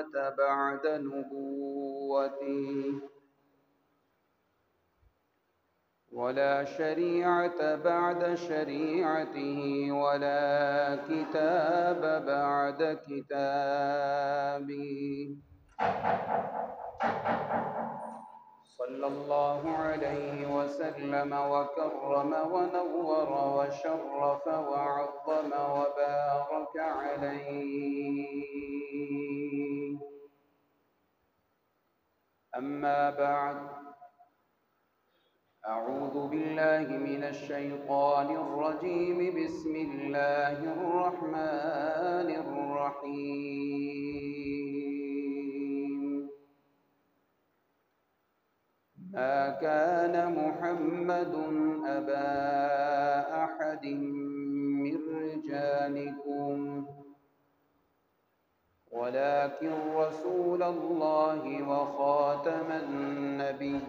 نبوة بعد نبوته ولا شريعة بعد شريعته ولا كتاب بعد كتابه صلى الله عليه وسلم وكرم ونور وشرف وعظم وبارك عليه. أما بعد، أعوذ بالله من الشيطان الرجيم. بسم الله الرحمن الرحيم. ما كان محمد أبا أحد من رجالكم ولكن رسول الله وخاتم النبيين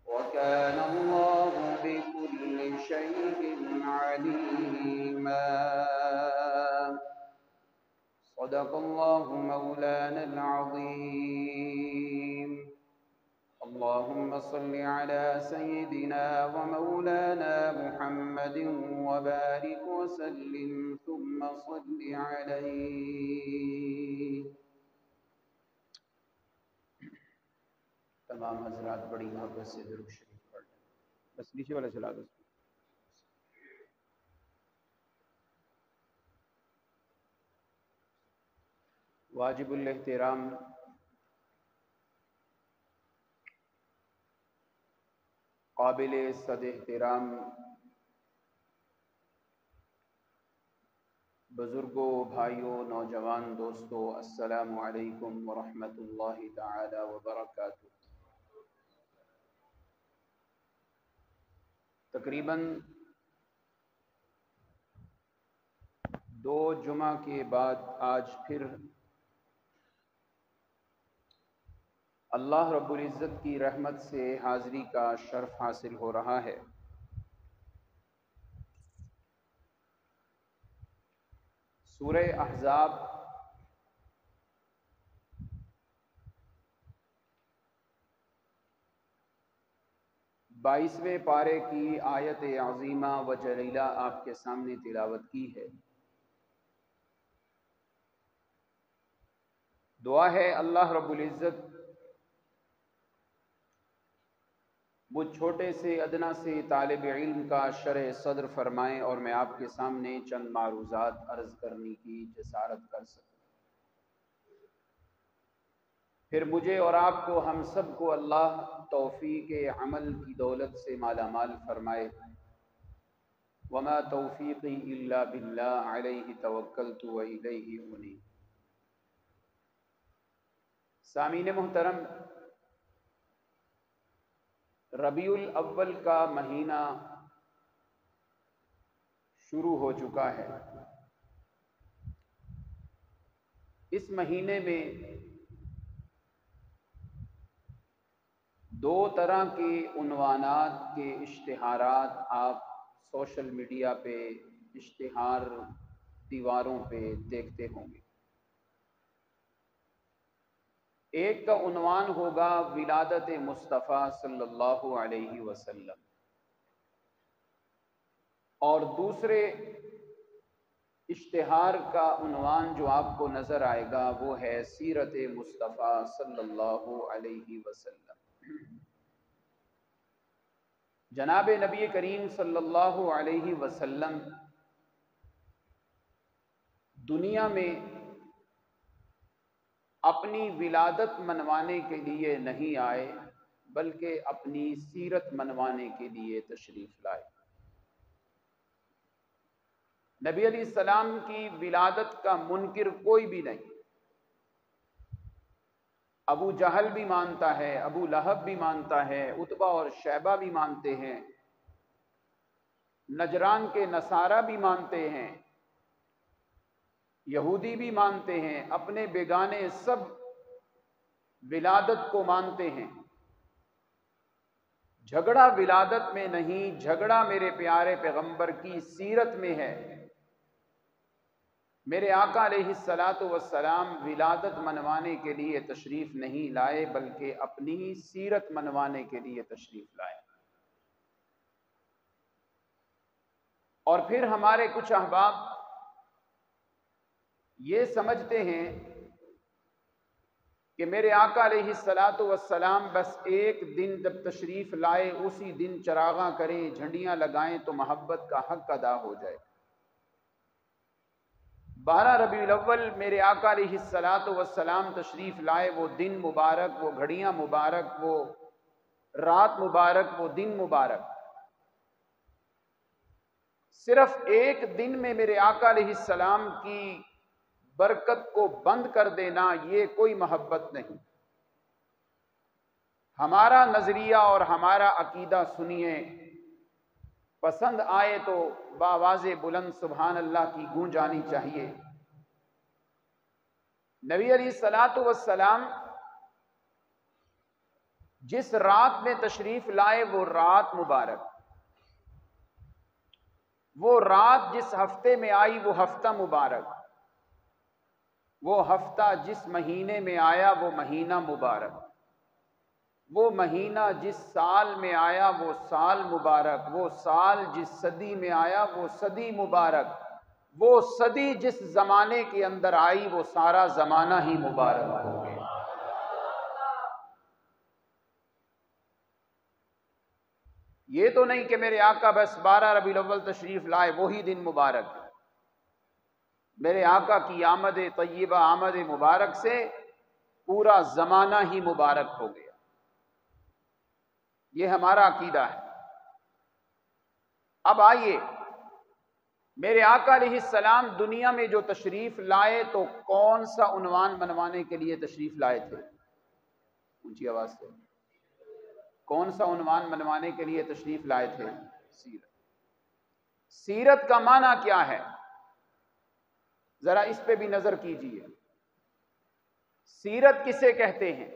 وكان الله بكل شيء عليما. صدق الله مولانا العظيم. اللهم صل على سيدنا ومولانا محمد وبارك وسلم ثم صل عليه. تمام حضرات بڑی محبت سے درود شریف پڑھ لیں. بس نیچے والا چلا دو. واجب الاحترام قابل صد احترام بزرگوں، بھائیوں، نوجوان دوستوں، السلام علیکم ورحمۃ اللہ تعالی وبرکاتہ. تقریباً 2 جمعہ کے بعد آج پھر اللہ رب العزت کی رحمت سے حاضری کا شرف حاصل ہو رہا ہے. سورہ احزاب بائیسویں پارے کی آیت عظیمہ و جلیلہ آپ کے سامنے تلاوت کی ہے. دعا ہے اللہ رب العزت وہ چھوٹے سے ادنا سے طالب علم کا شرح صدر فرمائیں اور میں آپ کے سامنے چند معروضات عرض کرنے کی جسارت کر سکوں. پھر مجھے اور آپ کو، ہم سب کو اللہ توفیق عمل کی دولت سے مالا مال فرمائے. وما توفیقی الا باللہ علیہ توکلت والیہ انیب. سامعین محترم، ربیع الاول کا مہینہ شروع ہو چکا ہے. اس مہینے میں 2 طرح کے عنوانات کے اشتہارات آپ سوشل میڈیا پہ، اشتہار دیواروں پہ دیکھتے ہوں گے. ایک کا عنوان ہوگا ولادت مصطفیٰ صلی اللہ علیہ وسلم، اور دوسرے اشتہار کا عنوان جو آپ کو نظر آئے گا وہ ہے سیرت مصطفیٰ صلی اللہ علیہ وسلم. جناب نبی کریم صلی اللہ علیہ وسلم دنیا میں اپنی ولادت منوانے کے لیے نہیں آئے بلکہ اپنی سیرت منوانے کے لیے تشریف لائے. نبی علیہ السلام کی ولادت کا منکر کوئی بھی نہیں. ابو جہل بھی مانتا ہے، ابو لہب بھی مانتا ہے، عتبہ اور شیبہ بھی مانتے ہیں، نجران کے نصارہ بھی مانتے ہیں، یہودی بھی مانتے ہیں، اپنے بیگانے سب ولادت کو مانتے ہیں. جھگڑا ولادت میں نہیں، جھگڑا میرے پیارے پیغمبر کی سیرت میں ہے. میرے آقا علیہ الصلاۃ والسلام ولادت منوانے کے لیے تشریف نہیں لائے بلکہ اپنی سیرت منوانے کے لیے تشریف لائے۔ اور پھر ہمارے کچھ احباب یہ سمجھتے ہیں کہ میرے آقا علیہ الصلاۃ والسلام بس ایک دن جب تشریف لائے اسی دن چراغاں کریں، جھنڈیاں لگائیں تو محبت کا حق ادا ہو جائے۔ 12 ربیع الاول میرے آقا علیہ الصلاۃ والسلام تشریف لائے، وہ دن مبارک، وہ گھڑیاں مبارک، وہ رات مبارک، وہ دن مبارک، صرف ایک دن میں میرے آقا علیہ السلام کی برکت کو بند کر دینا یہ کوئی محبت نہیں۔ ہمارا نظریہ اور ہمارا عقیدہ سنیے، پسند آئے تو بآواز بلند سبحان اللہ کی گونج آنی چاہیے۔ نبی علیہ الصلاۃ والسلام جس رات میں تشریف لائے وہ رات مبارک، وہ رات جس ہفتے میں آئی وہ ہفتہ مبارک، وہ ہفتہ جس مہینے میں آیا وہ مہینہ مبارک، وہ مہینہ جس سال میں آیا وہ سال مبارک، وہ سال جس صدی میں آیا وہ صدی مبارک، وہ صدی جس زمانے کے اندر آئی وہ سارا زمانہ ہی مبارک ہو گیا۔ یہ تو نہیں کہ میرے آقا بس 12 ربیع الاول تشریف لائے وہی دن مبارک ہے۔ میرے آقا کی آمد طیبہ، آمد مبارک سے پورا زمانہ ہی مبارک ہو گیا۔ یہ ہمارا عقیدہ ہے۔ اب آئیے، میرے آقا علیہ السلام دنیا میں جو تشریف لائے تو کون سا عنوان منوانے کے لیے تشریف لائے تھے؟ اونچی آواز سے، کون سا عنوان منوانے کے لیے تشریف لائے تھے؟ سیرت۔ سیرت کا معنی کیا ہے؟ ذرا اس پہ بھی نظر کیجیے۔ سیرت کسے کہتے ہیں؟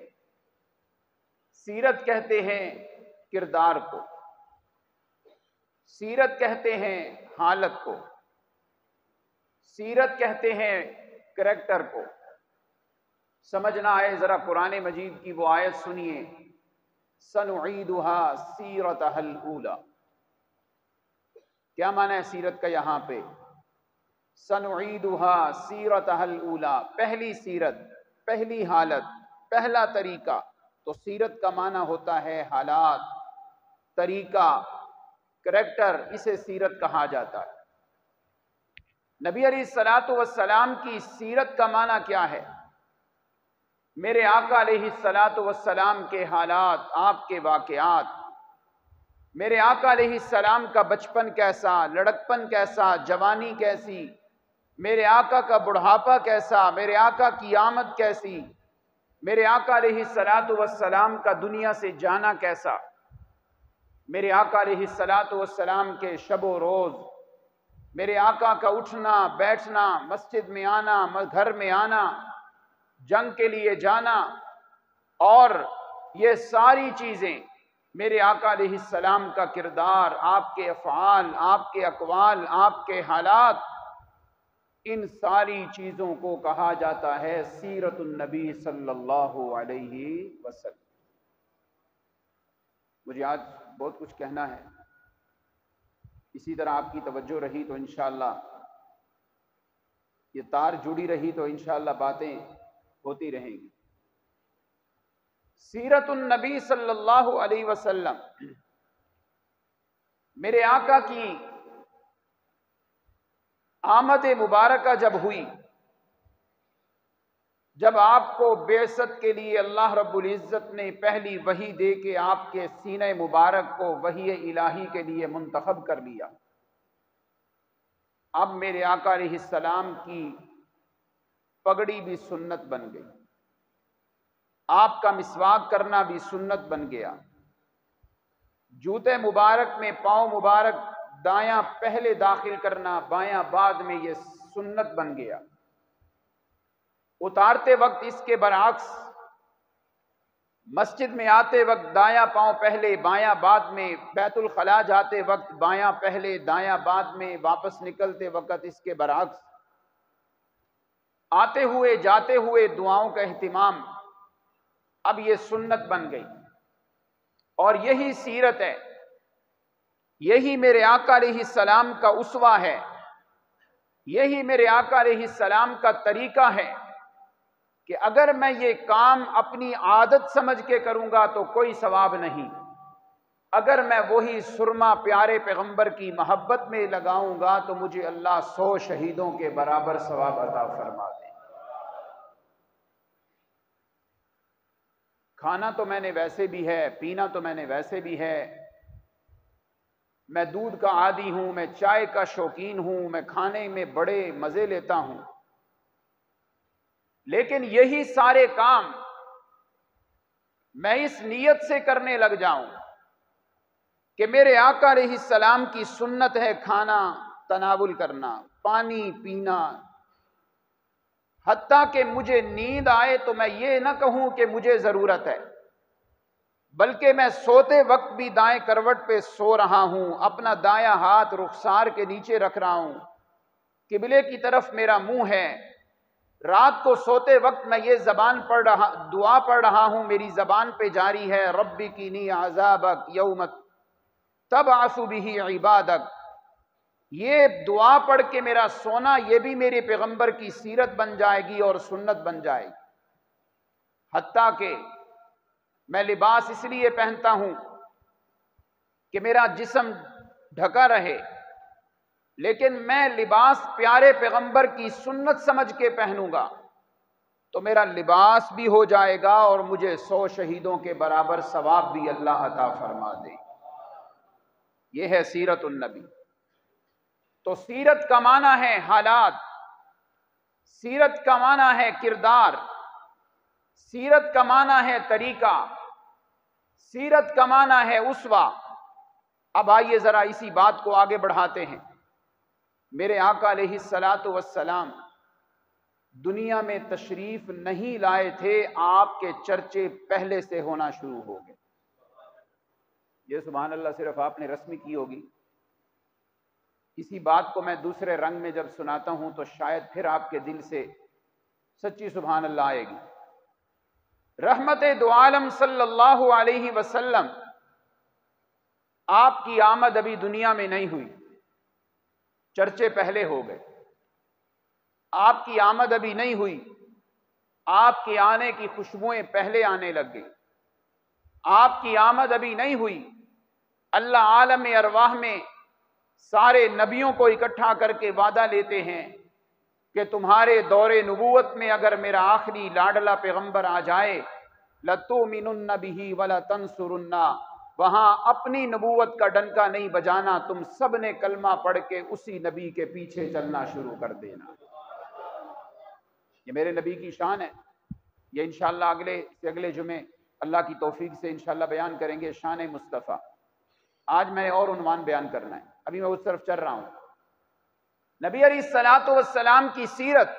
سیرت کہتے ہیں کردار کو، سیرت کہتے ہیں حالت کو، سیرت کہتے ہیں کریکٹر کو۔ سمجھنا ہے ذرا قرآن مجید کی وہ آیت سنیے، سنعیدها سیرتها الاولی۔ کیا معنی ہے سیرت کا یہاں پہ؟ سنعیدها سیرتها الاولی، پہلی سیرت، پہلی حالت، پہلا طریقہ۔ تو سیرت کا معنی ہوتا ہے حالات، طریقہ، کریکٹر، اسے سیرت کہا جاتا ہے۔ نبی علیہ الصلاۃ والسلام کی سیرت کا معنی کیا ہے؟ میرے آقا علیہ الصلاۃ والسلام کے حالات، آپ کے واقعات، میرے آقا علیہ السلام کا بچپن کیسا، لڑکپن کیسا، جوانی کیسی، میرے آقا کا بڑھاپا کیسا، میرے آقا کی آمد کیسی، میرے آقا علیہ الصلاۃ والسلام کا دنیا سے جانا کیسا، میرے آقا علیہ الصلاۃ والسلام کے شب و روز، میرے آقا کا اٹھنا بیٹھنا، مسجد میں آنا، گھر میں آنا، جنگ کے لیے جانا، اور یہ ساری چیزیں میرے آقا علیہ السلام کا کردار، آپ کے افعال، آپ کے اقوال، آپ کے حالات، ان ساری چیزوں کو کہا جاتا ہے سیرت النبی صلی اللہ علیہ وسلم۔ مجھے آج بہت کچھ کہنا ہے، اسی طرح آپ کی توجہ رہی تو انشاءاللہ، یہ تار جڑی رہی تو انشاءاللہ باتیں ہوتی رہیں گی۔ سیرت النبی صلی اللہ علیہ وسلم، میرے آقا کی آمد مبارکہ جب ہوئی، جب آپ کو بعثت کے لیے اللہ رب العزت نے پہلی وحی دے کے آپ کے سینہ مبارک کو وحی الہی کے لیے منتخب کر لیا، اب میرے آقا علیہ السلام کی پگڑی بھی سنت بن گئی، آپ کا مسواک کرنا بھی سنت بن گیا، جوتے مبارک میں پاؤں مبارک دایاں پہلے داخل کرنا، بایاں بعد میں، یہ سنت بن گیا۔ اتارتے وقت اس کے برعکس، مسجد میں آتے وقت دایاں پاؤں پہلے بایاں بعد میں، بیت الخلاء جاتے وقت بایاں پہلے دایاں بعد میں، واپس نکلتے وقت اس کے برعکس۔ آتے ہوئے جاتے ہوئے دعاؤں کا اہتمام اب یہ سنت بن گئی، اور یہی سیرت ہے، یہی میرے آقا علیہ السلام کا اسوہ ہے، یہی میرے آقا علیہ السلام کا طریقہ ہے کہ اگر میں یہ کام اپنی عادت سمجھ کے کروں گا تو کوئی ثواب نہیں، اگر میں وہی سرما پیارے پیغمبر کی محبت میں لگاؤں گا تو مجھے اللہ 100 شہیدوں کے برابر ثواب عطا فرما دے۔ کھانا تو میں نے ویسے بھی ہے، پینا تو میں نے ویسے بھی ہے، میں دودھ کا عادی ہوں، میں چائے کا شوقین ہوں، میں کھانے میں بڑے مزے لیتا ہوں، لیکن یہی سارے کام میں اس نیت سے کرنے لگ جاؤں کہ میرے آقا علیہ السلام کی سنت ہے کھانا تناول کرنا، پانی پینا، حتیٰ کہ مجھے نیند آئے تو میں یہ نہ کہوں کہ مجھے ضرورت ہے، بلکہ میں سوتے وقت بھی دائیں کروٹ پہ سو رہا ہوں، اپنا دایاں ہاتھ رخسار کے نیچے رکھ رہا ہوں، قبلے کی طرف میرا منہ ہے، رات کو سوتے وقت میں یہ دعا پڑھ رہا ہوں، میری زبان پہ جاری ہے، ربی قینی عذابک یوم تبعث بہ عبادک۔ یہ دعا پڑھ کے میرا سونا یہ بھی میرے پیغمبر کی سیرت بن جائے گی اور سنت بن جائے گی۔ حتیٰ کہ میں لباس اس لیے پہنتا ہوں کہ میرا جسم ڈھکا رہے، لیکن میں لباس پیارے پیغمبر کی سنت سمجھ کے پہنوں گا تو میرا لباس بھی ہو جائے گا اور مجھے 100 شہیدوں کے برابر ثواب بھی اللہ عطا فرما دے۔ یہ ہے سیرت النبی۔ تو سیرت کا معنی ہے حالات، سیرت کا معنی ہے کردار، سیرت کا معنی ہے طریقہ، سیرت کا معنی ہے اسوہ۔ اب آئیے ذرا اسی بات کو آگے بڑھاتے ہیں۔ میرے آقا علیہ الصلاۃ والسلام دنیا میں تشریف نہیں لائے تھے، آپ کے چرچے پہلے سے ہونا شروع ہو گئے۔ یہ سبحان اللہ صرف آپ نے رسمی کی ہوگی، اسی بات کو میں دوسرے رنگ میں جب سناتا ہوں تو شاید پھر آپ کے دل سے سچی سبحان اللہ آئے گی۔ رحمت دو عالم صلی اللہ علیہ وسلم آپ کی آمد ابھی دنیا میں نہیں ہوئی، چرچے پہلے ہو گئے۔ آپ کی آمد ابھی نہیں ہوئی، آپ کے آنے کی خوشبوئیں پہلے آنے لگ گئی۔ آپ کی آمد ابھی نہیں ہوئی، اللہ عالم ارواح میں سارے نبیوں کو اکٹھا کر کے وعدہ لیتے ہیں کہ تمہارے دور نبوت میں اگر میرا آخری لاڈلا پیغمبر آ جائے لَتُؤْمِنُنَّ بِهِ وَلَتَنْصُرُنَّ، وہاں اپنی نبوت کا ڈنکا نہیں بجانا، تم سب نے کلمہ پڑھ کے اسی نبی کے پیچھے چلنا شروع کر دینا۔ یہ میرے نبی کی شان ہے، یہ انشاءاللہ اگلے جمعے اللہ کی توفیق سے انشاءاللہ بیان کریں گے، شان مصطفیٰ۔ آج میں اور عنوان بیان کرنا ہے، ابھی میں اس طرف چل رہا ہوں۔ نبی علیہ الصلوۃ والسلام کی سیرت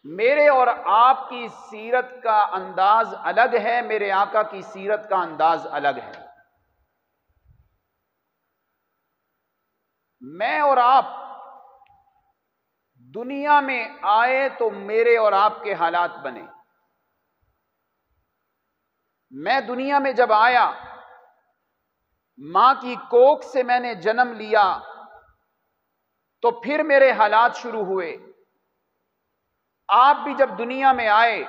میرے اور آپ کی سیرت کا انداز الگ ہے، میرے آقا کی سیرت کا انداز الگ ہے۔ میں اور آپ دنیا میں آئے تو میرے اور آپ کے حالات بنے۔ میں دنیا میں جب آیا، ماں کی کوکھ سے میں نے جنم لیا تو پھر میرے حالات شروع ہوئے۔ آپ بھی جب دنیا میں آئے،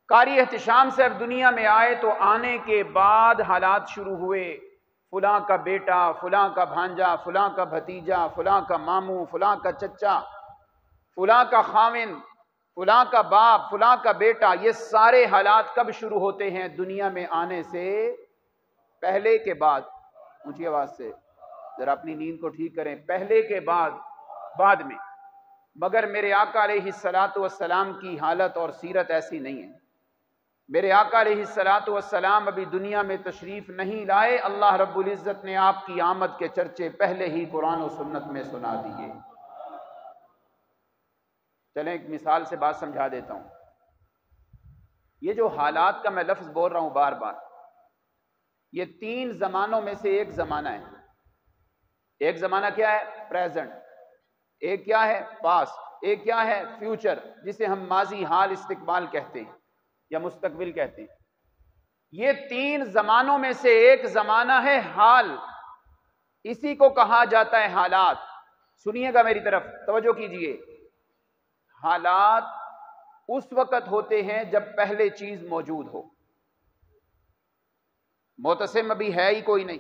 قاری احتشام صاحب دنیا میں آئے تو آنے کے بعد حالات شروع ہوئے، فلاں کا بیٹا، فلاں کا بھانجا، فلاں کا بھتیجا، فلاں کا ماموں، فلاں کا چچا، فلاں کا خاوند، فلاں کا باپ، فلاں کا بیٹا۔ یہ سارے حالات کب شروع ہوتے ہیں؟ دنیا میں آنے سے پہلے کے بعد۔ اونچی آواز سے ذرا اپنی نیند کو ٹھیک کریں، پہلے کے بعد میں۔ مگر میرے آقا علیہ الصلوۃ والسلام کی حالت اور سیرت ایسی نہیں ہے۔ میرے آقا علیہ الصلوۃ والسلام ابھی دنیا میں تشریف نہیں لائے، اللہ رب العزت نے آپ کی آمد کے چرچے پہلے ہی قرآن و سنت میں سنا دیے۔ چلیں ایک مثال سے بات سمجھا دیتا ہوں۔ یہ جو حالات کا میں لفظ بول رہا ہوں بار بار، یہ 3 زمانوں میں سے ایک زمانہ ہے۔ ایک زمانہ کیا ہے؟ پریزنٹ۔ ایک کیا ہے؟ پاسٹ۔ ایک کیا ہے فیوچر، جسے ہم ماضی، حال، استقبال کہتے ہیں یا مستقبل کہتے ہیں۔ یہ تین زمانوں میں سے ایک زمانہ ہے حال، اسی کو کہا جاتا ہے حالات۔ سنیے گا میری طرف، توجہ کیجئے۔ حالات اس وقت ہوتے ہیں جب پہلے چیز موجود ہو۔ معتصم ابھی ہے ہی کوئی نہیں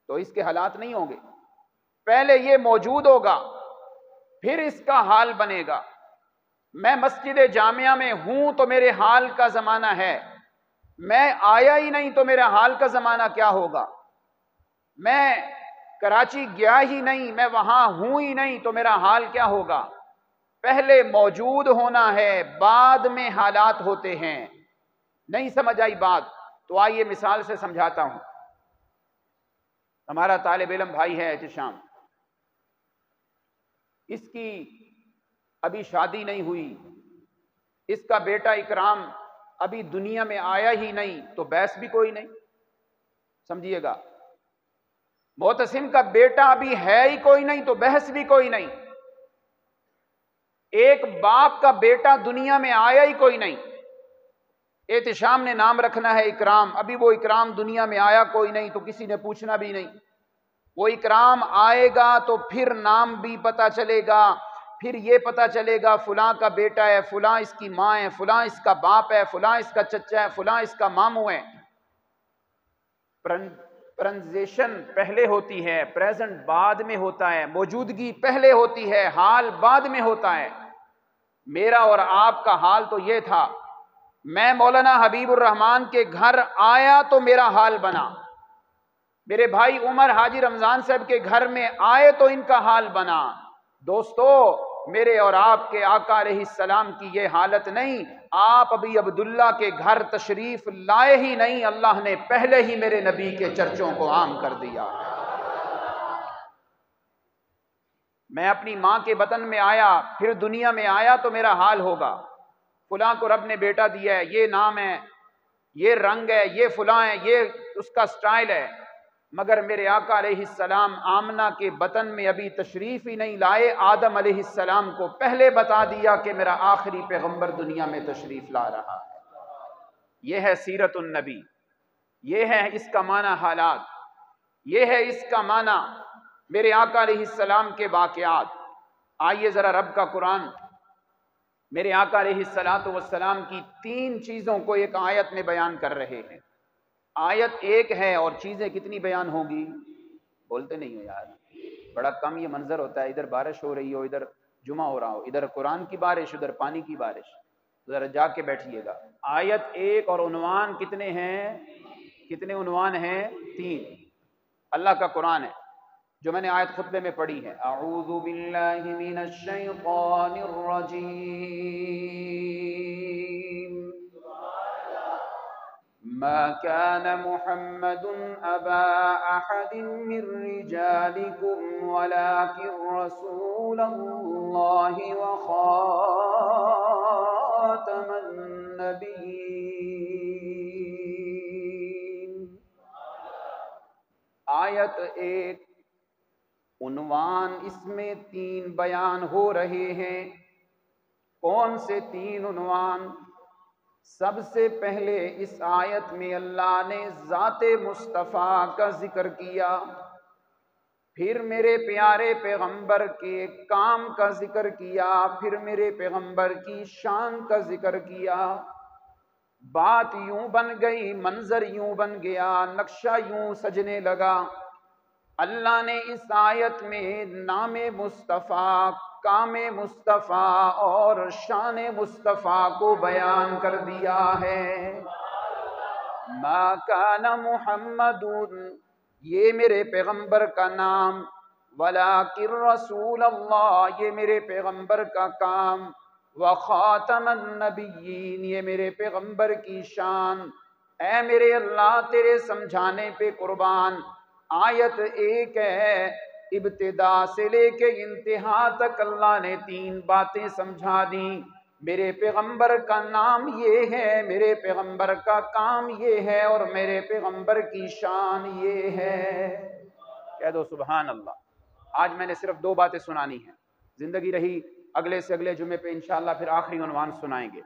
تو اس کے حالات نہیں ہوں گے، پہلے یہ موجود ہوگا پھر اس کا حال بنے گا۔ میں مسجد جامعہ میں ہوں تو میرے حال کا زمانہ ہے، میں آیا ہی نہیں تو میرا حال کا زمانہ کیا ہوگا؟ میں کراچی گیا ہی نہیں، میں وہاں ہوں ہی نہیں تو میرا حال کیا ہوگا؟ پہلے موجود ہونا ہے، بعد میں حالات ہوتے ہیں۔ نہیں سمجھ آئی بات تو آئیے مثال سے سمجھاتا ہوں۔ ہمارا طالب علم بھائی ہے احتشام، اس کی ابھی شادی نہیں ہوئی، اس کا بیٹا اکرام ابھی دنیا میں آیا ہی نہیں تو بحث بھی کوئی نہیں، سمجھیے گا۔ معتصم کا بیٹا ابھی ہے ہی کوئی نہیں تو بحث بھی کوئی نہیں۔ ایک باپ کا بیٹا دنیا میں آیا ہی کوئی نہیں، احتشام نے نام رکھنا ہے اکرام، ابھی وہ اکرام دنیا میں آیا کوئی نہیں تو کسی نے پوچھنا بھی نہیں۔ وہ اکرام آئے گا تو پھر نام بھی پتہ چلے گا، پھر یہ پتہ چلے گا فلاں کا بیٹا ہے، فلاں اس کی ماں ہے، فلاں اس کا باپ ہے، فلاں اس کا چچا ہے، فلاں اس کا ماموں ہے۔ پرنزیشن پہلے ہوتی ہے، پریزنٹ بعد میں ہوتا ہے، موجودگی پہلے ہوتی ہے، حال بعد میں ہوتا ہے۔ میرا اور آپ کا حال تو یہ تھا، میں مولانا حبیب الرحمان کے گھر آیا تو میرا حال بنا، میرے بھائی عمر حاجی رمضان صاحب کے گھر میں آئے تو ان کا حال بنا۔ دوستو، میرے اور آپ کے آقا علیہ السلام کی یہ حالت نہیں، آپ ابھی عبداللہ کے گھر تشریف لائے ہی نہیں، اللہ نے پہلے ہی میرے نبی کے چرچوں کو عام کر دیا۔ میں اپنی ماں کے بطن میں آیا، پھر دنیا میں آیا تو میرا حال ہوگا، فلاں کو رب نے بیٹا دیا ہے، یہ نام ہے، یہ رنگ ہے، یہ فلاں ہے، یہ اس کا سٹائل ہے، مگر میرے آقا علیہ السلام آمنہ کے بطن میں ابھی تشریف ہی نہیں لائے، آدم علیہ السلام کو پہلے بتا دیا کہ میرا آخری پیغمبر دنیا میں تشریف لا رہا ہے۔ یہ ہے سیرت النبی، یہ ہے اس کا معنی حالات، یہ ہے اس کا معنی میرے آقا علیہ السلام کے واقعات۔ آئیے ذرا رب کا قرآن میرے آقا علیہ السلام کی تین چیزوں کو ایک آیت میں بیان کر رہے ہیں۔ آیت ایک ہے اور چیزیں کتنی بیان ہوگی؟ بولتے نہیں ہو یار، بڑا کم یہ منظر ہوتا ہے، ادھر بارش ہو رہی ہو، ادھر جمعہ ہو رہا ہو، ادھر قرآن کی بارش، ادھر پانی کی بارش، ذرا جا کے بیٹھیے گا۔ آیت ایک اور عنوان کتنے ہیں؟ کتنے عنوان ہیں؟ تین۔ اللہ کا قرآن ہے جو میں نے آیت خطبے میں پڑھی ہے، اعوذ باللہ من الشیطان الرجیم، ما كان محمد أبا أحد من رجالكم ولكن رسول الله وخاتم النبيين۔ آیت ایک، عنوان اس میں تین بیان ہو رہے ہیں۔ کون سے تین عنوان؟ سب سے پہلے اس آیت میں اللہ نے ذات مصطفیٰ کا ذکر کیا، پھر میرے پیارے پیغمبر کے کام کا ذکر کیا، پھر میرے پیغمبر کی شان کا ذکر کیا۔ بات یوں بن گئی، منظر یوں بن گیا، نقشہ یوں سجنے لگا، اللہ نے اس آیت میں نام مصطفیٰ، کام مصطفیٰ اور شان مصطفیٰ کو بیان کر دیا ہے۔ ما کان محمد، یہ میرے پیغمبر کا نام، ولیکن رسول اللہ، یہ میرے پیغمبر کا کام، وخاتم النبیین، یہ میرے پیغمبر کی شان۔ اے میرے اللہ تیرے سمجھانے پہ قربان۔ آیت ایک ہے، ابتدا سے لے کے انتہا تک اللہ نے تین باتیں سمجھا دیں۔ میرے پیغمبر کا نام یہ ہے، میرے پیغمبر کا کام یہ ہے، اور میرے پیغمبر کی شان یہ ہے۔ کہہ دو سبحان اللہ۔ آج میں نے صرف دو باتیں سنانی ہیں، زندگی رہی اگلے سے اگلے جمعے پہ انشاءاللہ پھر آخری عنوان سنائیں گے۔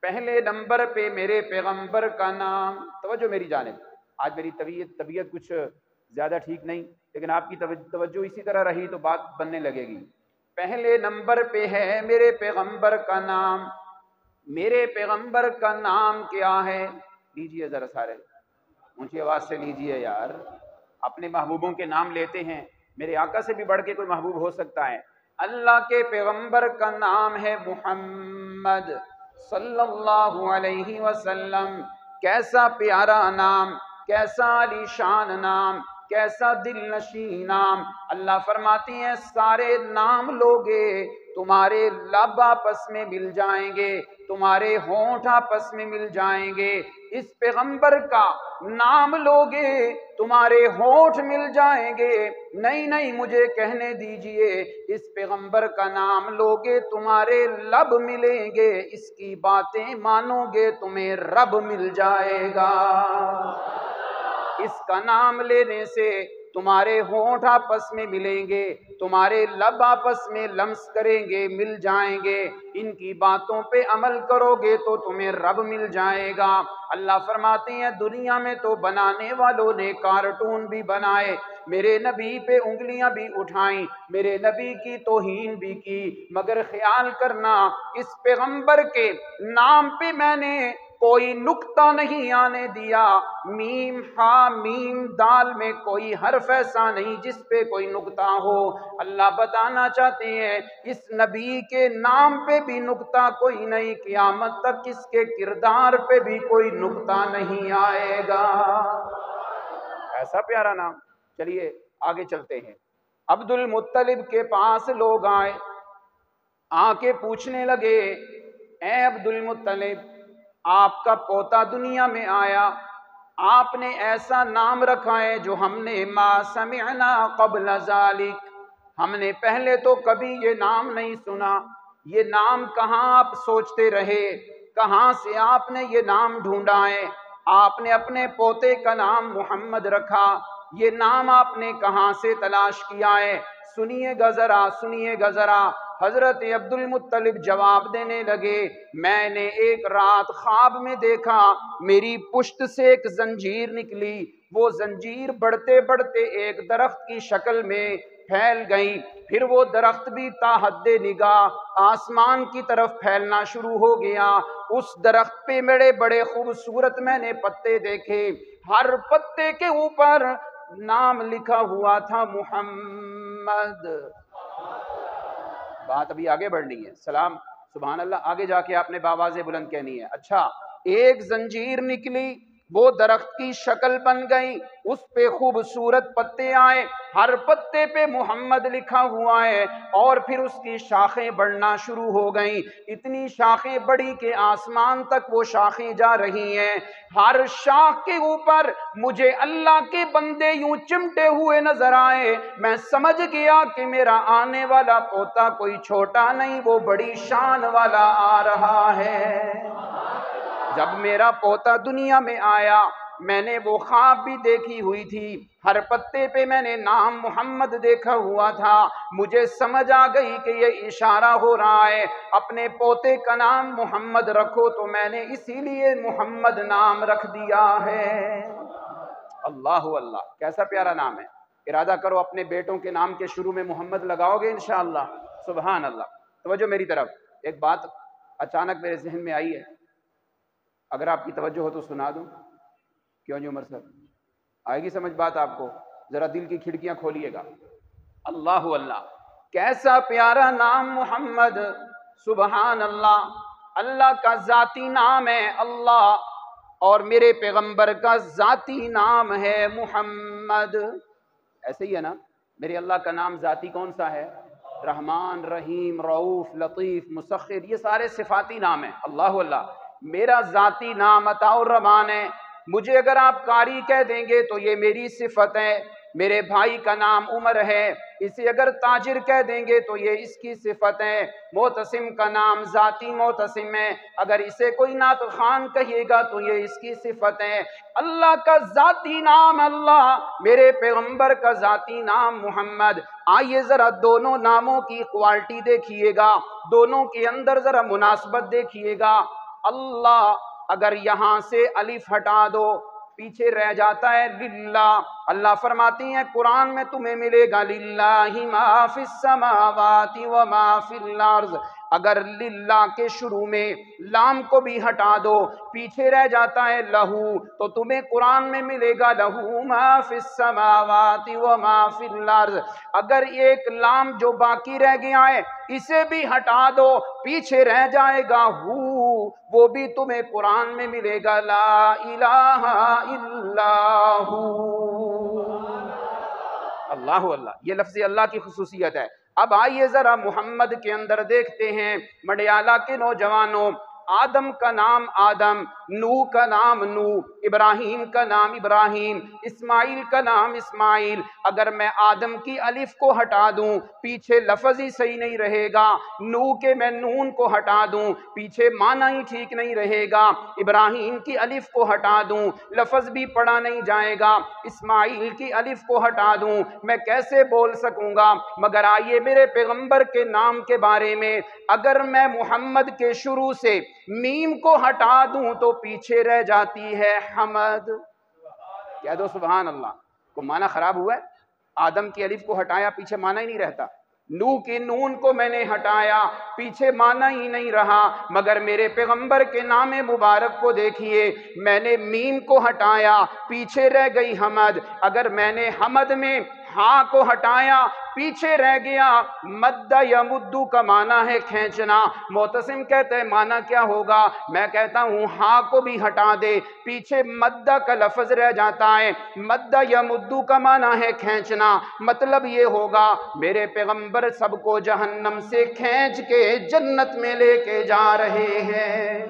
پہلے نمبر پہ میرے پیغمبر کا نام، توجہ میری جانب، آج میری طبیعت کچھ زیادہ ٹھیک نہیں، لیکن آپ کی توجہ اسی طرح رہی تو بات بننے لگے گی۔ پہلے نمبر پہ ہے میرے پیغمبر کا نام۔ میرے پیغمبر کا نام کیا ہے؟ لیجئے ذرا سارے اونچی آواز سے لیجئے یار، اپنے محبوبوں کے نام لیتے ہیں، میرے آقا سے بھی بڑھ کے کوئی محبوب ہو سکتا ہے؟ اللہ کے پیغمبر کا نام ہے محمد صلی اللہ علیہ وسلم۔ کیسا پیارا نام، کیسا علی شان نام، کیسا دل نشین نام۔ اللہ فرماتی ہیں سارے نام لوگے تمہارے لب آپس میں مل جائیں گے، تمہارے ہونٹ آپس میں مل جائیں گے۔ اس پیغمبر کا نام لوگے تمہارے ہونٹ مل جائیں گے۔ نہیں مجھے کہنے دیجئے، اس پیغمبر کا نام لوگے تمہارے لب ملیں گے، اس کی باتیں مانو گے تمہیں رب مل جائے گا۔ اس کا نام لینے سے تمہارے ہونٹ آپس میں ملیں گے، تمہارے لب آپس میں لمس کریں گے، مل جائیں گے۔ ان کی باتوں پہ عمل کرو گے تو تمہیں رب مل جائے گا۔ اللہ فرماتے ہیں دنیا میں تو بنانے والوں نے کارٹون بھی بنائے، میرے نبی پہ انگلیاں بھی اٹھائیں، میرے نبی کی توہین بھی کی، مگر خیال کرنا اس پیغمبر کے نام پہ میں نے کوئی نقطہ نہیں آنے دیا۔ میم ہا میم دال میں کوئی حرف ایسا نہیں جس پہ کوئی نقطہ ہو۔ اللہ بتانا چاہتے ہیں اس نبی کے نام پہ بھی نقطہ کوئی نہیں، قیامت تک اس کے کردار پہ بھی کوئی نقطہ نہیں آئے گا۔ ایسا پیارا نام۔ چلیے آگے چلتے ہیں۔ عبد المطلب کے پاس لوگ آئے، آ کے پوچھنے لگے اے عبد المطلب، آپ کا پوتا دنیا میں آیا، آپ نے ایسا نام رکھا ہے جو ہم نے ما سمعنا قبل ذالک، ہم نے پہلے تو کبھی یہ نام نہیں سنا۔ یہ نام کہاں آپ سوچتے رہے، کہاں سے آپ نے یہ نام ڈھونڈا ہے؟ آپ نے اپنے پوتے کا نام محمد رکھا، یہ نام آپ نے کہاں سے تلاش کیا ہے؟ سنیے گا ذرا۔ حضرت عبد المطلب جواب دینے لگے، میں نے ایک رات خواب میں دیکھا میری پشت سے ایک زنجیر نکلی، وہ زنجیر بڑھتے بڑھتے ایک درخت کی شکل میں پھیل گئی، پھر وہ درخت بھی تا حد نگاہ آسمان کی طرف پھیلنا شروع ہو گیا۔ اس درخت پہ بڑے خوبصورت میں نے پتے دیکھے، ہر پتے کے اوپر نام لکھا ہوا تھا محمد۔ بات ابھی آگے بڑھنی ہے، سلام سبحان اللہ، آگے جا کے آپ نے بآواز بلند کہنی ہے۔ اچھا، ایک زنجیر نکلی، وہ درخت کی شکل بن گئی، اس پہ خوبصورت پتے آئے، ہر پتے پہ محمد لکھا ہوا ہے، اور پھر اس کی شاخیں بڑھنا شروع ہو گئیں، اتنی شاخیں بڑھی کہ آسمان تک وہ شاخیں جا رہی ہیں۔ ہر شاخ کے اوپر مجھے اللہ کے بندے یوں چمٹے ہوئے نظر آئے، میں سمجھ گیا کہ میرا آنے والا پوتا کوئی چھوٹا نہیں، وہ بڑی شان والا آ رہا ہے۔ جب میرا پوتا دنیا میں آیا، میں نے وہ خواب بھی دیکھی ہوئی تھی، ہر پتے پہ میں نے نام محمد دیکھا ہوا تھا، مجھے سمجھ آ گئی کہ یہ اشارہ ہو رہا ہے اپنے پوتے کا نام محمد رکھو، تو میں نے اسی لیے محمد نام رکھ دیا ہے۔ اللہ اللہ، کیسا پیارا نام ہے۔ ارادہ کرو اپنے بیٹوں کے نام کے شروع میں محمد لگاؤ گے انشاءاللہ۔ سبحان اللہ۔ توجہ میری طرف، ایک بات اچانک میرے ذہن میں آئی ہے، اگر آپ کی توجہ ہو تو سنا دوں؟ کیوں جی عمر صاحب، آئے گی سمجھ بات آپ کو؟ ذرا دل کی کھڑکیاں کھولیے گا۔ اللہ اللہ، کیسا پیارا نام محمد، سبحان اللہ۔ اللہ کا ذاتی نام ہے اللہ، اور میرے پیغمبر کا ذاتی نام ہے محمد۔ ایسے ہی ہے نا، میرے اللہ کا نام ذاتی کون سا ہے؟ رحمان، رحیم، رؤوف، لطیف، مسخر، یہ سارے صفاتی نام ہیں۔ اللہ اللہ، میرا ذاتی نام عطاء الرحمان ہے، مجھے اگر آپ قاری کہہ دیں گے تو یہ میری صفت ہے، میرے بھائی کا نام عمر ہے، اسے اگر تاجر کہہ دیں گے تو یہ اس کی صفت ہے۔ معتصم کا نام ذاتی معتصم ہے، اگر اسے کوئی نعت خوان کہیے گا تو یہ اس کی صفت ہے۔ اللہ کا ذاتی نام اللہ، میرے پیغمبر کا ذاتی نام محمد۔ آئیے ذرا دونوں ناموں کی کوالٹی دیکھیے گا، دونوں کے اندر ذرا مناسبت دیکھیے گا۔ اللہ اگر یہاں سے الف ہٹا دو پیچھے رہ جاتا ہے للہ۔ اللہ فرماتی ہیں قرآن میں تمہیں ملے گا للہ ما فی السماوات و ما فی الارض۔ اگر للہ کے شروع میں لام کو بھی ہٹا دو پیچھے رہ جاتا ہے لہو، تو تمہیں قرآن میں ملے گا لہو ما فی السماوات و ما فی الارض۔ اگر ایک لام جو باقی رہ گیا ہے اسے بھی ہٹا دو پیچھے رہ جائے گا ہو، وہ بھی تمہیں قرآن میں ملے گا لا الہ الا ہو۔ اللہ اللہ، یہ لفظ اللہ کی خصوصیت ہے۔ اب آئیے ذرا محمد کے اندر دیکھتے ہیں مڈیالہ کے نوجوانوں، آدم کا نام آدم، نوح کا نام نوح، ابراہیم کا نام ابراہیم، اسماعیل کا نام اسماعیل۔ اگر میں آدم کی الف کو ہٹا دوں پیچھے لفظ ہی صحیح نہیں رہے گا، نوح کے میں نون کو ہٹا دوں پیچھے معنی ہی ٹھیک نہیں رہے گا، ابراہیم کی الف کو ہٹا دوں لفظ بھی پڑھا نہیں جائے گا، اسماعیل کی الف کو ہٹا دوں میں کیسے بول سکوں گا؟ مگر آئیے میرے پیغمبر کے نام کے بارے میں، اگر میں محمد کے شروع سے میم کو ہٹا دوں تو پیچھے رہ جاتی ہے حمد۔ کہہ دو سبحان اللہ۔ کو معنی خراب ہوا ہے؟ آدم کی الف کو ہٹایا پیچھے معنی ہی نہیں رہتا، نوح کی نون کو میں نے ہٹایا پیچھے معنی ہی نہیں رہا، مگر میرے پیغمبر کے نام مبارک کو دیکھیے، میں نے میم کو ہٹایا پیچھے رہ گئی حمد۔ اگر میں نے حمد میں ہاں کو ہٹایا پیچھے رہ گیا مد یمدو کا معنی ہے کھینچنا۔ معتصم کہتے ہیں معنی کیا ہوگا؟ میں کہتا ہوں ہاں کو بھی ہٹا دے پیچھے مد کا لفظ رہ جاتا ہے، مد یمدو کا معنی ہے کھینچنا۔ مطلب یہ ہوگا میرے پیغمبر سب کو جہنم سے کھینچ کے جنت میں لے کے جا رہے ہیں۔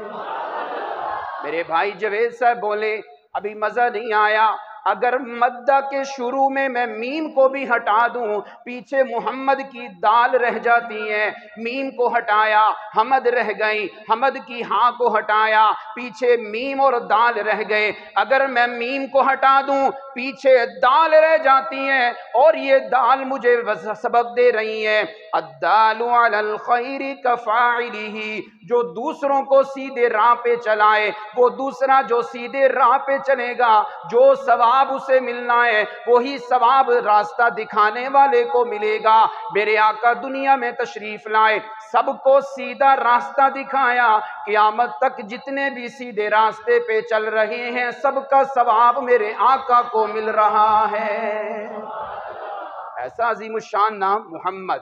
میرے بھائی جوید صاحب بولے ابھی مزہ نہیں آیا، اگر مدہ کے شروع میں میم کو بھی ہٹا دوں پیچھے محمد کی دال رہ جاتی ہے، میم کو ہٹایا حمد رہ گئی، حمد کی ہاں کو ہٹایا پیچھے میم اور دال رہ گئے، اگر میں میم کو ہٹا دوں پیچھے دال رہ جاتی ہے، اور یہ دال مجھے سبق دے رہی ہے الدال علی الخیر کفاعلہ، جو دوسروں کو سیدھے راہ پہ چلائے وہ دوسرا جو سیدھے راہ پہ چلے گا جو ثواب اسے ملنا ہے وہی ثواب راستہ دکھانے والے کو ملے گا۔ میرے آقا دنیا میں تشریف لائے سب کو سیدھا راستہ دکھایا، قیامت تک جتنے بھی سیدھے راستے پہ چل رہے ہیں سب کا ثواب میرے آقا کو مل رہا ہے۔ ایسا عظیم الشان نام محمد،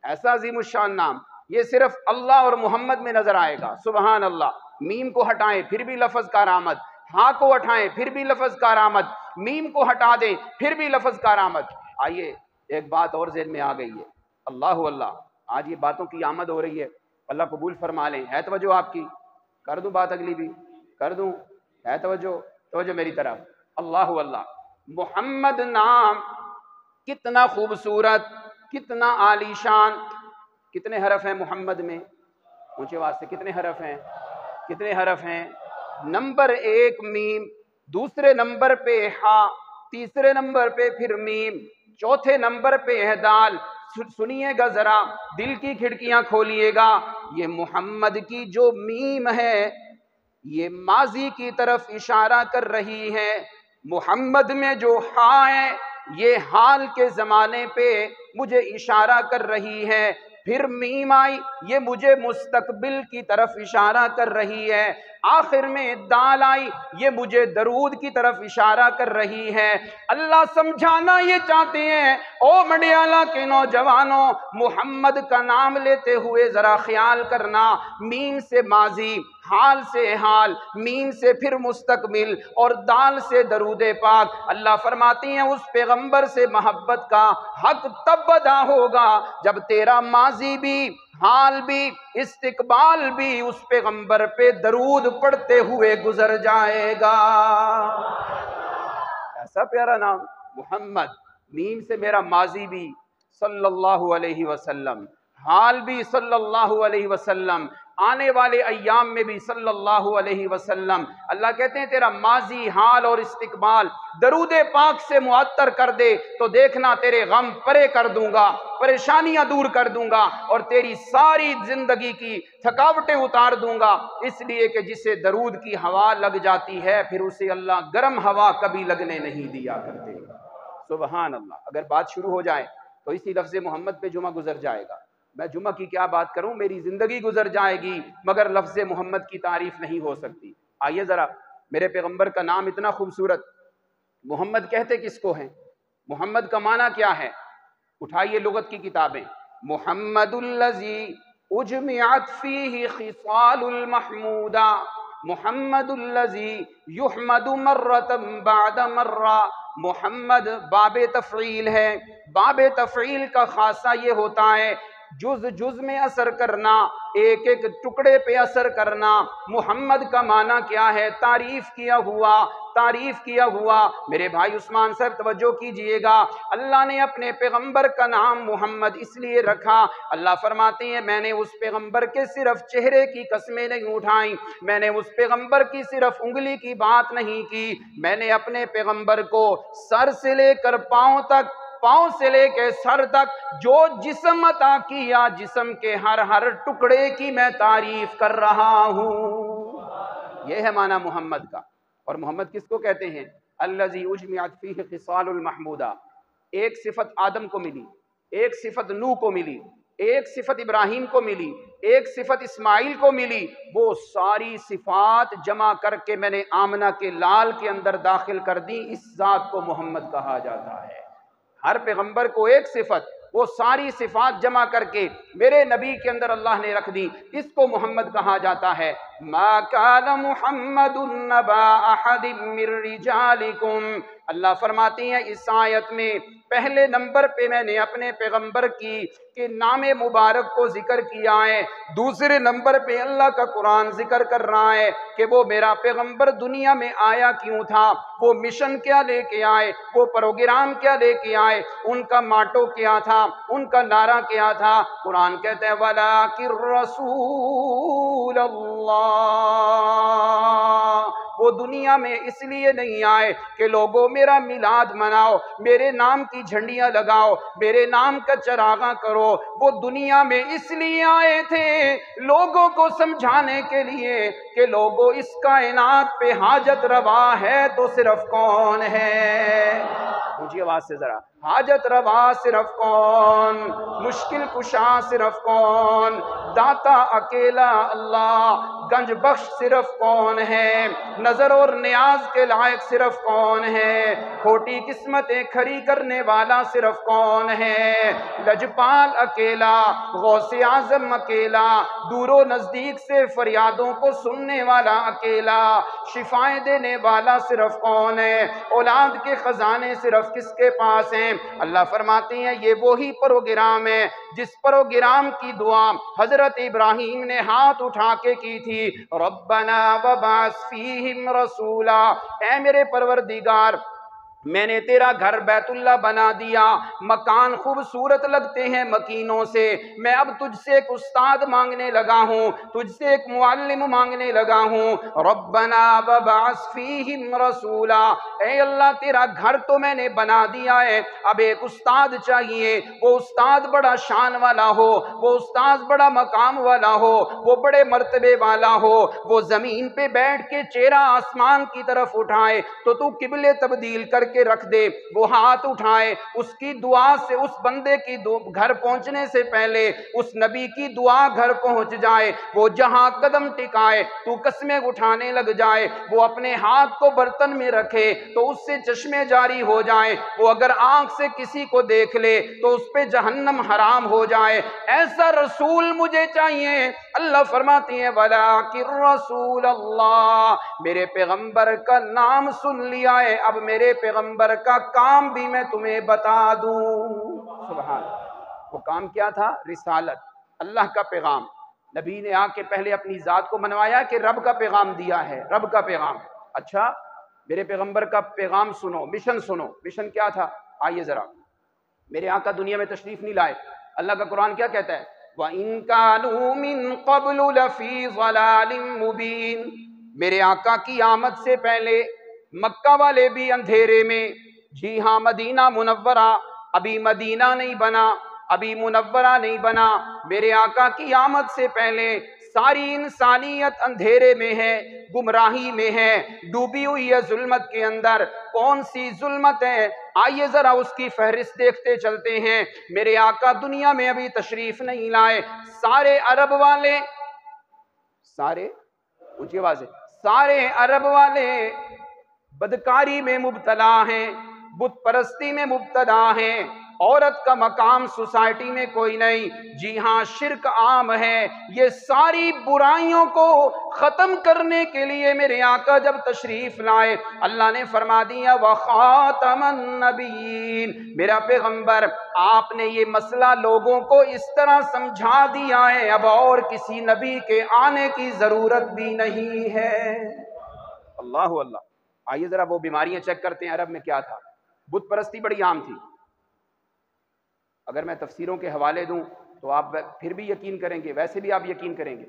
ایسا عظیم الشان نام، یہ صرف اللہ اور محمد میں نظر آئے گا۔ سبحان اللہ۔ میم کو ہٹائیں پھر بھی لفظ کارآمد، ہاں کو ہٹائیں پھر بھی لفظ کارآمد، میم کو ہٹا دیں پھر بھی لفظ کارآمد۔ آئیے ایک بات اور ذہن میں آ گئی ہے، اللہ اللہ، آج یہ باتوں کی آمد ہو رہی ہے، اللہ قبول فرما لیں۔ ہے توجہ آپ کی؟ کر دوں بات اگلی بھی؟ کر دوں؟ ہے توجہ؟ توجہ میری طرف۔ اللہ اللہ، محمد نام کتنا خوبصورت، کتنا عالی شان۔ کتنے حرف ہیں محمد میں؟ اونچے آواز سے کتنے حرف ہیں؟ کتنے حرف ہیں؟ نمبر 1 میم، دوسرے نمبر پہ ہا، تیسرے نمبر پہ پھر میم، چوتھے نمبر پہ ہے دال۔ سنیے گا ذرا، دل کی کھڑکیاں کھولیے گا، یہ محمد کی جو میم ہے یہ ماضی کی طرف اشارہ کر رہی ہے، محمد میں جو ہا ہے یہ حال کے زمانے پہ مجھے اشارہ کر رہی ہے، پھر میم آئی یہ مجھے مستقبل کی طرف اشارہ کر رہی ہے، آخر میں دال آئی یہ مجھے درود کی طرف اشارہ کر رہی ہے۔ اللہ سمجھانا یہ چاہتے ہیں او مڈیالہ کے نوجوانوں، محمد کا نام لیتے ہوئے ذرا خیال کرنا، میم سے ماضی، حال سے حال، میم سے پھر مستقبل اور دال سے درود پاک۔ اللہ فرماتی ہیں اس پیغمبر سے محبت کا حق تب ادا ہوگا جب تیرا ماضی بھی، حال بھی، استقبال بھی اس پیغمبر پہ درود پڑھتے ہوئے گزر جائے گا۔ ایسا پیارا نام محمد، میم سے میرا ماضی بھی صلی اللہ علیہ وسلم، حال بھی صلی اللہ علیہ وسلم، آنے والے ایام میں بھی صلی اللہ علیہ وسلم۔ اللہ کہتے ہیں تیرا ماضی، حال اور استقبال درود پاک سے معطر کر دے تو دیکھنا تیرے غم پرے کر دوں گا، پریشانیاں دور کر دوں گا اور تیری ساری زندگی کی تھکاوٹیں اتار دوں گا، اس لیے کہ جسے درود کی ہوا لگ جاتی ہے پھر اسے اللہ گرم ہوا کبھی لگنے نہیں دیا کرتے۔ سبحان اللہ۔ اگر بات شروع ہو جائے تو اسی لفظ محمد پہ جمعہ گزر جائے گا۔ میں جمعہ کی کیا بات کروں، میری زندگی گزر جائے گی مگر لفظ محمد کی تعریف نہیں ہو سکتی۔ آئیے ذرا، میرے پیغمبر کا نام اتنا خوبصورت، محمد کہتے کس کو ہیں؟ محمد کا معنی کیا ہے؟ اٹھائیے لغت کی کتابیں۔ محمد الذی اجمعت فیہ خصال المحمودہ، محمد الذی یحمد مرۃ بعد مرہ۔ محمد باب تفعیل ہے، باب تفعیل کا خاصہ یہ ہوتا ہے جز جز میں اثر کرنا، ایک ایک ٹکڑے پہ اثر کرنا۔ محمد کا معنی کیا ہے؟ تعریف کیا ہوا، تعریف کیا ہوا۔ میرے بھائی عثمان صاحب توجہ کیجئے گا، اللہ نے اپنے پیغمبر کا نام محمد اس لیے رکھا، اللہ فرماتے ہیں میں نے اس پیغمبر کے صرف چہرے کی قسمیں نہیں اٹھائیں، میں نے اس پیغمبر کی صرف انگلی کی بات نہیں کی، میں نے اپنے پیغمبر کو سر سے لے کر پاؤں تک، پاؤں سے لے کے سر تک جو جسم عطا کیا، جسم کے ہر ہر ٹکڑے کی میں تعریف کر رہا ہوں۔ یہ ہے معنی محمد کا۔ اور محمد کس کو کہتے ہیں؟ الذی اجمعت فیہ خصال المحمودہ۔ ایک صفت آدم کو ملی، ایک صفت نوح کو ملی، ایک صفت ابراہیم کو ملی، ایک صفت اسماعیل کو ملی، وہ ساری صفات جمع کر کے میں نے آمنہ کے لال کے اندر داخل کر دی، اس ذات کو محمد کہا جاتا ہے۔ ہر پیغمبر کو ایک صفت، وہ ساری صفات جمع کر کے میرے نبی کے اندر اللہ نے رکھ دی، اس کو محمد کہا جاتا ہے۔ ما کان محمد نبا احد من رجالکم، اللہ فرماتے ہیں اس آیت میں پہلے نمبر پہ میں نے اپنے پیغمبر کی کہ نام مبارک کو ذکر کیا ہے، دوسرے نمبر پہ اللہ کا قرآن ذکر کر رہا ہے کہ وہ میرا پیغمبر دنیا میں آیا کیوں تھا، وہ مشن کیا لے کے آئے، وہ پروگرام کیا لے کے آئے، ان کا ماٹو کیا تھا، ان کا نعرہ کیا تھا۔ قرآن کہتا ہے وَلَٰكِن رَّسُولَ اللَّهِ، وہ دنیا میں اس لیے نہیں آئے کہ لوگوں میرا میلاد مناؤ، میرے نام کی جھنڈیاں لگاؤ، میرے نام کا چراغاں کرو، وہ دنیا میں اس لیے آئے تھے لوگوں کو سمجھانے کے لیے کہ لوگوں اس کائنات پہ حاجت روا ہے تو صرف کون ہے؟ اونچی آواز سے ذرا، حاجت روا صرف کون؟ مشکل کشا صرف کون؟ داتا اکیلا اللہ، گنج بخش صرف کون ہے؟ نظر اور نیاز کے لائق صرف کون ہے؟ کھوٹی قسمتیں کھری کرنے والا صرف کون ہے؟ لجپال اکیلا، غوث اعظم اکیلا، دور و نزدیک سے فریادوں کو سننے والا اکیلا، شفائیں دینے والا صرف کون ہے؟ اولاد کے خزانے صرف کس کے پاس ہیں؟ اللہ فرماتے ہیں یہ وہی پروگرام ہے جس پروگرام کی دعا حضرت ابراہیم نے ہاتھ اٹھا کے کی تھی، ربنا وبعث فیہم رسولا، اے میرے پروردگار میں نے تیرا گھر بیت اللہ بنا دیا، مکان خوبصورت لگتے ہیں مکینوں سے، میں اب تجھ سے ایک استاد مانگنے لگا ہوں، تجھ سے ایک معلم مانگنے لگا ہوں، ربنا وبعث فیہم رسولا، اے اللہ تیرا گھر تو میں نے بنا دیا ہے، اب ایک استاد چاہیے، وہ استاد بڑا شان والا ہو، وہ استاد بڑا مقام والا ہو، وہ بڑے مرتبے والا ہو، وہ زمین پہ بیٹھ کے چہرہ آسمان کی طرف اٹھائے تو قبلے تبدیل کر کے رکھ دے، وہ ہاتھ اٹھائے، اس کی دعا سے اس بندے کی گھر پہنچنے سے پہلے اس نبی کی دعا گھر پہنچ جائے، وہ جہاں قدم ٹکائے تو قسمیں اٹھانے لگ جائے، وہ اپنے ہاتھ کو برتن میں رکھے تو اس سے چشمے جاری ہو جائیں، وہ اگر آنکھ سے کسی کو دیکھ لے تو اس پہ جہنم حرام ہو جائے، ایسا رسول مجھے چاہیے۔ اللہ فرماتی ہیں وَلَٰكِن رَّسُولَ اللَّهِ، میرے پیغمبر کا نام سن لیا ہے، اب میرے پیغمبر کا کام بھی میں تمہیں بتا دوں۔ سبحان، وہ کام کیا تھا؟ رسالت، اللہ کا پیغام۔ نبی نے آ کے پہلے اپنی ذات کو منوایا کہ رب کا پیغام دیا ہے، رب کا پیغام۔ اچھا میرے پیغمبر کا پیغام سنو، مشن سنو، مشن کیا تھا؟ آئیے ذرا میرے آقا دنیا میں تشریف نہیں لائے، اللہ کا قرآن کیا کہتا ہے؟ وَإِن كَانُوا مِن قَبْلُ لَفِي ضَلَالٍ مُبِينٍ، میرے آقا کی آمد سے پہلے مکہ والے بھی اندھیرے میں، جی ہاں مدینہ منورہ ابھی مدینہ نہیں بنا، ابھی منورہ نہیں بنا، میرے آقا کی آمد سے پہلے ساری انسانیت اندھیرے میں ہے، گمراہی میں ہے، ڈوبی ہوئی ہے ظلمت کے اندر۔ کون سی ظلمت ہے؟ آئیے ذرا اس کی فہرست دیکھتے چلتے ہیں۔ میرے آقا دنیا میں ابھی تشریف نہیں لائے، سارے عرب والے، سارے اونچی آواز ہے، سارے عرب والے بدکاری میں مبتلا ہیں، بت پرستی میں مبتلا ہیں، عورت کا مقام سوسائٹی میں کوئی نہیں، جی ہاں شرک عام ہے۔ یہ ساری برائیوں کو ختم کرنے کے لیے میرے آقا جب تشریف لائے، اللہ نے فرما دیا وَخَاتَمَ النَّبِيِّينَ، میرا پیغمبر آپ نے یہ مسئلہ لوگوں کو اس طرح سمجھا دیا ہے، اب اور کسی نبی کے آنے کی ضرورت بھی نہیں ہے۔ اللہ اللہ۔ آئیے ذرا وہ بیماریاں چیک کرتے ہیں عرب میں کیا تھا۔ بت پرستی بڑی عام تھی، اگر میں تفسیروں کے حوالے دوں تو آپ پھر بھی یقین کریں گے، ویسے بھی آپ یقین کریں گے۔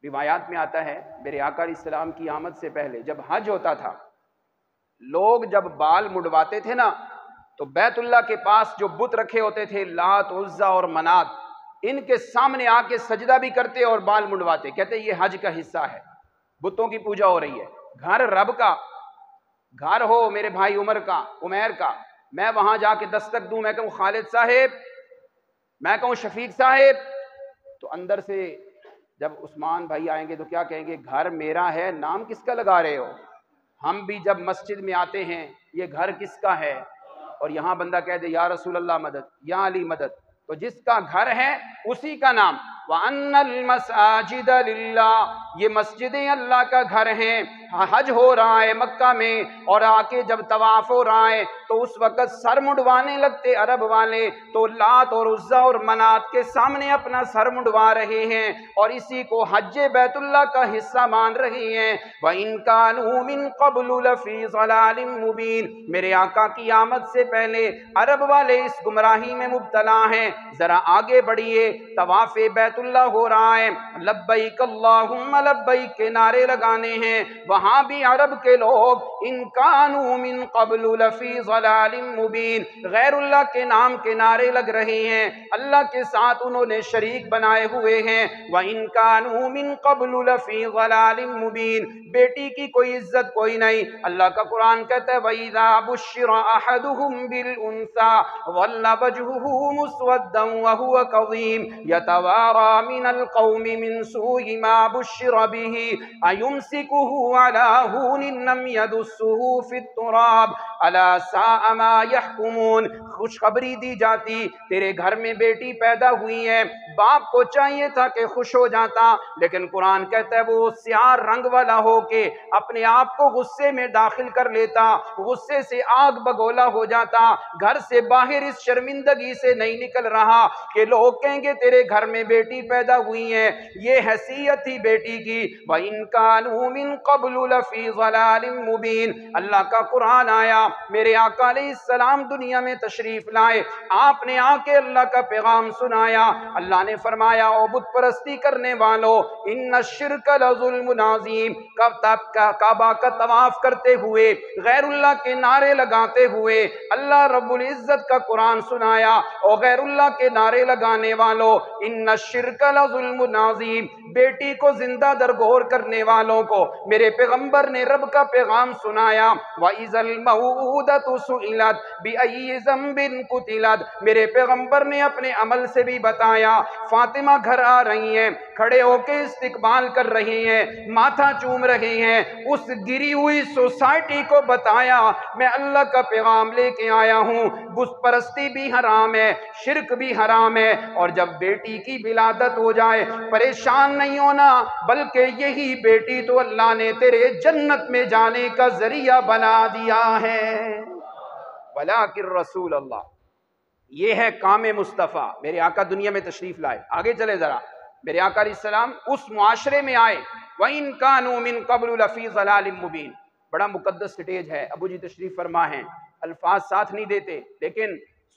روایات میں آتا ہے میرے آقا علیہ السلام کی آمد سے پہلے جب حج ہوتا تھا، لوگ جب بال مڈواتے تھے نا تو بیت اللہ کے پاس جو بت رکھے ہوتے تھے لات عزا اور منات، ان کے سامنے آ کے سجدہ بھی کرتے اور بال مڈواتے، کہتے یہ حج کا حصہ ہے، بتوں کی پوجا ہو رہی ہے۔ گھر رب کا گھر ہو میرے بھائی عمر کا، عمیر کا، میں وہاں جا کے دستک دوں، میں کہوں خالد صاحب، میں کہوں شفیق صاحب، تو اندر سے جب عثمان بھائی آئیں گے تو کیا کہیں گے؟ گھر میرا ہے، نام کس کا لگا رہے ہو؟ ہم بھی جب مسجد میں آتے ہیں یہ گھر کس کا ہے؟ اور یہاں بندہ کہہ دے یا رسول اللہ مدد، یا علی مدد، تو جس کا گھر ہے اسی کا نام۔ وَأَنَّ الْمَسَاجِدَ لِلَّهِ، یہ مسجدیں اللہ کا گھر ہیں۔ حج ہو رہا ہے مکہ میں اور آ کے جب طواف ہو رہا ہے تو اس وقت سر مڈوانے لگتے عرب والے، تو لات اور عزا اور منات کے سامنے اپنا سر مڈوا رہے ہیں اور اسی کو حج بیت اللہ کا حصہ مان رہے ہیں۔ وَإِن كَانُوا مِن قَبْلُ لَفِي ضَلَالٍ مُبِينٍ، میرے آقا کی آمد سے پہلے عرب والے اس گمراہی میں مبتلا ہیں۔ ذرا آگے بڑھیے، طواف بیت اللہ ہو رہا ہے، لبیک اللہم لبیک کے نعرے لگانے ہیں، وہاں بھی عرب کے لوگ ان کانوا من قبل لفی ضلال مبین، غیر اللہ کے نام کے نعرے لگ رہے ہیں، اللہ کے ساتھ انہوں نے شریک بنائے ہوئے ہیں۔ وَإِن كَانُوا مِن قَبْلُ لَفِي ضَلَالٍ مُبِينٍ، بیٹی کی کوئی عزت کوئی نہیں۔ اللہ کا قرآن کہتا ہے وَإِذَا بُشِّرَ أَحَدُهُم بِالْأُنثَىٰ ظَلَّ وَجْهُهُ مُسْوَدًّا وَهُوَ كَظِيمٌ يَتَوَارَىٰ مِنَ الْقَوْمِ مِن سُوءِ مَا بُشِّرَ بِهِ أَيُمْسِكُهُ عَلَىٰ هُونٍ لَّمْ يَدُسُّهُ فِي التُّرَابِ أَلَا سَاءَ مَا يَحْكُمُونَ۔ خوشخبری دی جاتی تیرے گھر میں بیٹی پیدا ہوئی ہے، باپ کو چاہیے تھا کہ خوش ہو جاتا، لیکن قرآن کہتا ہے وہ سیاہ رنگ والا ہو کے اپنے آپ کو غصے میں داخل کر لیتا، غصے سے آگ بگولا ہو جاتا، گھر سے باہر اس شرمندگی سے نہیں نکل رہا کہ لوگ کہیں گے تیرے گھر میں بیٹی پیدا ہوئی ہے، یہ حیثیت تھی بیٹی کی۔ وَإِن كَانُوا مِن قَبْلُ لَفِي ضَلَالٍ مُبِينٍ، اللہ کا قرآن آیا، میرے آقا علیہ السلام دنیا میں تشریف لائے، آپ نے آ کے اللہ کا پیغام سنایا۔ اللہ نے فرمایا او بت پرستی کرنے والوں، ان الشرک لظلم عظیم، کعبہ کا طواف کرتے ہوئے غیر اللہ کے نعرے لگاتے ہوئے اللہ رب العزت کا قرآن سنایا، او غیر اللہ کے نعرے لگانے والوں، ان الشرک لظلم عظیم، بیٹی کو زندہ درگور کرنے والوں کو میرے پیغمبر نے رب کا پیغام سنایا۔ وَإِذَا الْمَوْءُودَةُ سُئِلَتْ بِأَيِّ ذَنبٍ قُتِلَتْ، میرے پیغمبر نے اپنے عمل سے بھی بتایا۔ فاطمہ گھر آ رہی ہیں، کھڑے ہو کے استقبال کر رہی ہیں، ماتھا چوم رہی ہیں، اس گری ہوئی سوسائٹی کو بتایا میں اللہ کا پیغام لے کے آیا ہوں، بت پرستی بھی حرام ہے، شرک بھی حرام ہے، اور جب بیٹی کی ولادت ہو جائے پریشان نہیں ہونا، بلکہ یہی بیٹی تو اللہ نے تیرے جنت میں جانے کا ذریعہ بنا دیا ہے۔ وَلَٰكِن رسول اللہ، یہ ہے کام مصطفیٰ، میرے آقا دنیا میں تشریف لائے۔ آگے چلے ذرا، میرے آقا علیہ السلام اس معاشرے میں آئے، وَإِن كَانُوا مِن قَبْلُ لَفِي ضَلَالٍ مُبِينٍ، بڑا مقدس سٹیج ہے، ابو جی تشریف فرما ہیں، الفاظ ساتھ نہیں دیتے لیکن